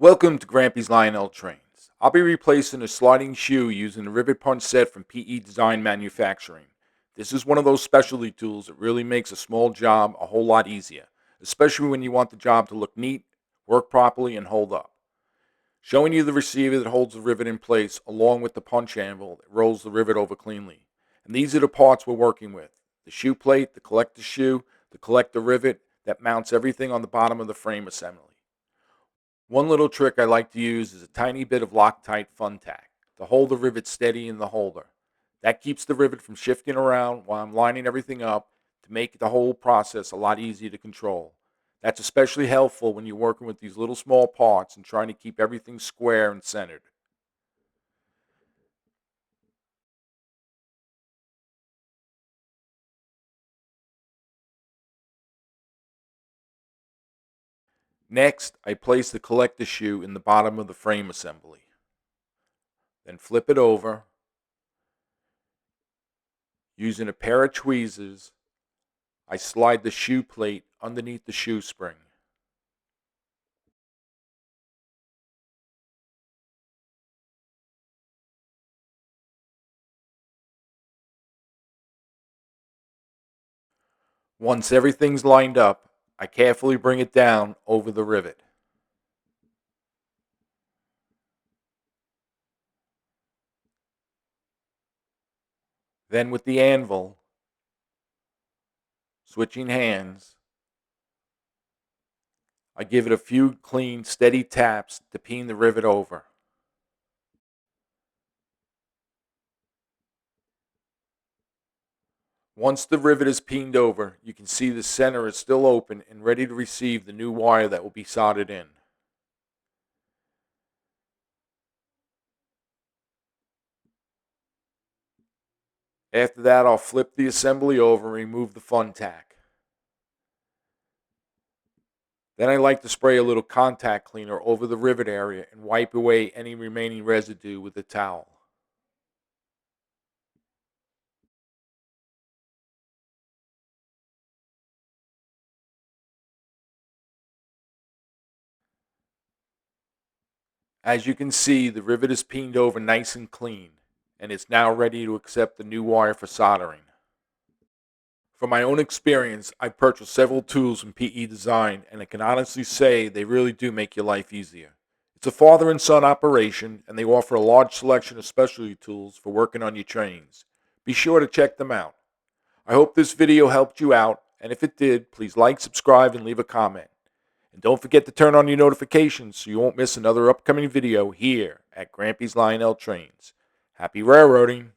Welcome to Grampys Lionel Trains. I'll be replacing a sliding shoe using the rivet punch set from PE Design Manufacturing. This is one of those specialty tools that really makes a small job a whole lot easier, especially when you want the job to look neat, work properly, and hold up. Showing you the receiver that holds the rivet in place along with the punch anvil that rolls the rivet over cleanly. And these are the parts we're working with: the shoe plate, the collector shoe, the collector rivet that mounts everything on the bottom of the frame assembly. One little trick I like to use is a tiny bit of Loctite fun tack to hold the rivet steady in the holder. That keeps the rivet from shifting around while I'm lining everything up to make the whole process a lot easier to control. That's especially helpful when you're working with these little small parts and trying to keep everything square and centered. Next, I place the collector shoe in the bottom of the frame assembly. Then flip it over. Using a pair of tweezers, I slide the shoe plate underneath the shoe spring. Once everything's lined up, I carefully bring it down over the rivet. Then with the anvil, switching hands, I give it a few clean, steady taps to peen the rivet over. Once the rivet is peened over, you can see the center is still open and ready to receive the new wire that will be soldered in. After that, I'll flip the assembly over and remove the fun tack. Then I like to spray a little contact cleaner over the rivet area and wipe away any remaining residue with a towel. As you can see, the rivet is peened over nice and clean, and it's now ready to accept the new wire for soldering. From my own experience, I've purchased several tools from PE Design, and I can honestly say they really do make your life easier. It's a father and son operation, and they offer a large selection of specialty tools for working on your trains. Be sure to check them out. I hope this video helped you out, and if it did, please like, subscribe, and leave a comment. And don't forget to turn on your notifications so you won't miss another upcoming video here at Grampys Lionel Trains. Happy railroading!